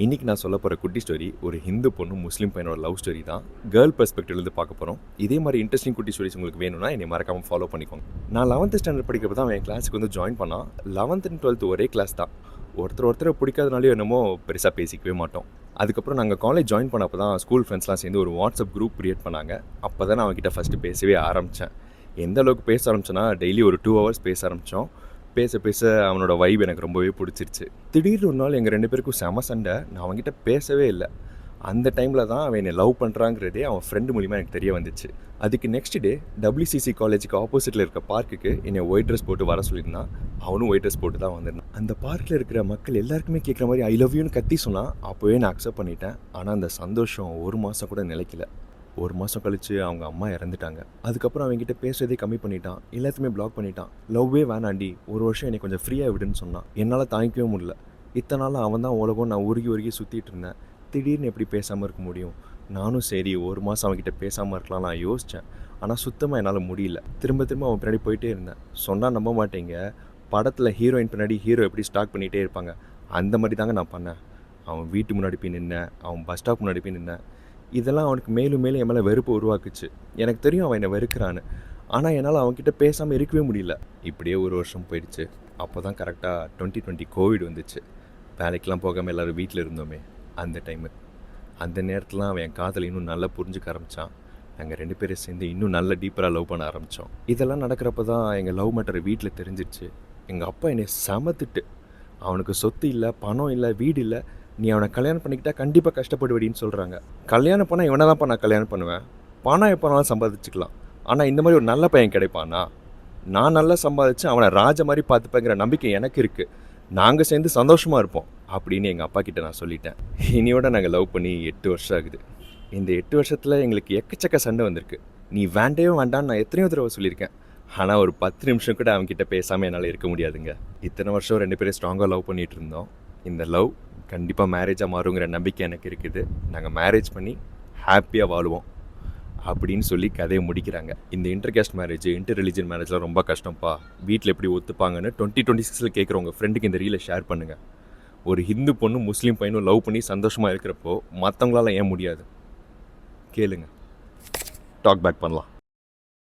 இன்றைக்கி நான் சொல்ல போகிற குட்டி ஸ்டோரி ஒரு ஹிந்து பொண்ணு முஸ்லீம் பையனோட லவ் ஸ்டோரி தான். கேர்ள் பெர்ஸ்பெக்டிவ்லேருந்து பார்க்க போகிறோம். இதே மாதிரி இன்ட்ரெஸ்டிங் குட்டி ஸ்டோரிஸ் உங்களுக்கு வேணும்னா என்னை மறக்காமல் ஃபாலோ பண்ணிக்கோங்க. நான் 11th ஸ்டாண்டர்ட் படிக்கிறப்ப தான் என் கிளாஸுக்கு வந்து ஜாயின் பண்ணான். 11th and 12th ஒரே கிளாஸ் தான். ஒருத்தரை பிடிக்காதனாலே என்னமோ பெருசாக பேசிக்கவே மாட்டோம். அதுக்கப்புறம் நாங்கள் காலேஜ் ஜாயின் பண்ணப்போ தான் ஸ்கூல் ஃப்ரெண்ட்ஸ்லாம் சேர்ந்து ஒரு வாட்ஸ்அப் குரூப் க்ரியேட் பண்ணாங்க. அப்போ தான் நான் அவன்கிட்ட ஃபஸ்ட்டு பேசவே ஆரம்பித்தேன். எந்த அளவுக்கு பேச ஆரம்பிச்சேன்னா டெய்லி ஒரு 2 hours பேச ஆரம்பித்தோம். பேச பேச அவனோட வைப் எனக்கு ரொம்பவே பிடிச்சிருச்சு. திடீர்னு ஒரு நாள் எங்கள் 2 பேருக்கும் செம சண்டை. நான் அவன்கிட்ட பேசவே இல்லை. அந்த டைமில் தான் அவன் என்னை லவ் பண்ணுறாங்கிறதே அவன் ஃப்ரெண்டு மூலிமா எனக்கு தெரிய வந்துச்சு. அதுக்கு நெக்ஸ்ட் டே WCC காலேஜுக்கு ஆப்போசிட்டில் இருக்க பார்க்குக்கு என்னை ஒயிட் ட்ரெஸ் போட்டு வர சொல்லியிருந்தான். அவனும் ஒயிட் ட்ரெஸ் போட்டு தான் வந்திருந்தான். அந்த பார்க்கில் இருக்கிற மக்கள் எல்லாருக்குமே கேட்குற மாதிரி ஐ லவ் யூன்னு கத்தி சொன்னான். அப்போவே நான் அக்செப்ட் பண்ணிட்டேன். ஆனால் அந்த சந்தோஷம் 1 மாதம் கூட நிலைக்கல. 1 மாதம் கழித்து அவங்க அம்மா இறந்துட்டாங்க. அதுக்கப்புறம் அவங்ககிட்ட பேசுறதே கம்மி பண்ணிட்டான். எல்லாத்தையுமே பிளாக் பண்ணிட்டான். லவ்வே வேணாண்டி, 1 வருஷம் என்னை கொஞ்சம் ஃப்ரீயாக விடுன்னு சொன்னான். என்னால் தாங்கிக்கவே முடியல. இத்தனை நாள் அவன் தான் உலகம், நான் உருகி சுற்றிட்டு இருந்தேன். திடீர்னு எப்படி பேசாமல் இருக்க முடியும்? நானும் சரி 1 மாதம் அவன்கிட்ட பேசாமல் இருக்கலாம் நான் யோசித்தேன். ஆனால் சுத்தமாக என்னால் முடியல. திரும்ப அவன் பின்னாடி போயிட்டே இருந்தேன். சொன்னால் நம்ப மாட்டேங்க, படத்தில் ஹீரோயின் பின்னாடி ஹீரோ எப்படி ஸ்டாக் பண்ணிகிட்டே இருப்பாங்க அந்த மாதிரி தாங்க நான் பண்ணேன். அவன் வீட்டு முன்னாடி போய் நின்னேன், அவன் பஸ் ஸ்டாப் முன்னாடி போய் நின்னேன். இதெல்லாம் அவனுக்கு மேலும் என் மேலே வெறுப்பு உருவாக்குச்சு. எனக்கு தெரியும் அவன் என்னை வெறுக்கிறான்னு. ஆனால் என்னால் அவன்கிட்ட பேசாமல் இருக்கவே முடியல. இப்படியே 1 வருஷம் போயிடுச்சு. அப்போ தான் கரெக்டாக 2020 கோவிட் வந்துச்சு. வேலைக்கெலாம் போகாமல் எல்லோரும் வீட்டில் இருந்தோமே அந்த டைமு. அந்த நேரத்தில் அவன் என் காதலை இன்னும் நல்லா புரிஞ்சுக்க ஆரம்பித்தான். நாங்கள் 2 பேரும் சேர்ந்து இன்னும் நல்ல டீப்பராக லவ் பண்ண ஆரம்பித்தோம். இதெல்லாம் நடக்கிறப்ப தான் எங்கள் லவ் மேட்டரை வீட்டில் தெரிஞ்சிடுச்சு. எங்கள் அப்பா என்னை சமத்துட்டு, அவனுக்கு சொத்து இல்லை, பணம் இல்லை, வீடு இல்லை, நீ அவனை கல்யாணம் பண்ணிக்கிட்டா கண்டிப்பாக கஷ்டப்படுவடின்னு சொல்கிறாங்க. கல்யாணம் பண்ணால் இவனை தான்ப்பா நான் கல்யாணம் பண்ணுவேன். பணம் எப்போனாலும் சம்பாதிச்சுக்கலாம். ஆனால் இந்த மாதிரி ஒரு நல்ல பையன் கிடைப்பானா? நான் நல்லா சம்பாதிச்சு அவனை ராஜ மாதிரி பார்த்துப்பேங்கிற நம்பிக்கை எனக்கு இருக்குது. நாங்கள் சேர்ந்து சந்தோஷமாக இருப்போம் அப்படின்னு எங்கள் அப்பா கிட்ட நான் சொல்லிட்டேன். இனியோட நாங்கள் லவ் பண்ணி 8 வருஷம் ஆகுது. இந்த 8 வருஷத்தில் எங்களுக்கு எக்கச்சக்க சண்டை வந்திருக்கு. நீ வேண்டவே வேண்டான்னு நான் எத்தனையோ தடவை சொல்லியிருக்கேன். ஆனால் ஒரு 10 நிமிஷம் கூட அவன்கிட்ட பேசாமல் என்னால் இருக்க முடியாதுங்க. இத்தனை வருஷம் 2 பேரும் ஸ்ட்ராங்காக லவ் பண்ணிகிட்டு இருந்தோம். இந்த லவ் கண்டிப்பாக மேரேஜாக மாறுங்கிற நம்பிக்கை எனக்கு இருக்குது. நாங்கள் மேரேஜ் பண்ணி ஹாப்பியாக வாழுவோம் அப்படின்னு சொல்லி கதையை முடிக்கிறாங்க. இந்த இன்டர்காஸ்ட் மேரேஜ், இன்டர் ரிலிஜன் மேரேஜ்லாம் ரொம்ப கஷ்டம்ப்பா, வீட்டில் எப்படி ஒத்துப்பாங்கன்னு 2026 கேட்குறவங்க ஃப்ரெண்டுக்கு இந்த ரீலை ஷேர் பண்ணுங்கள். ஒரு ஹிந்து பொண்ணு முஸ்லீம் பையனும் லவ் பண்ணி சந்தோஷமாக இருக்கிறப்போ மற்றவங்களால ஏன் முடியாது? கேளுங்க, டாக் பேக் பண்ணலாம்.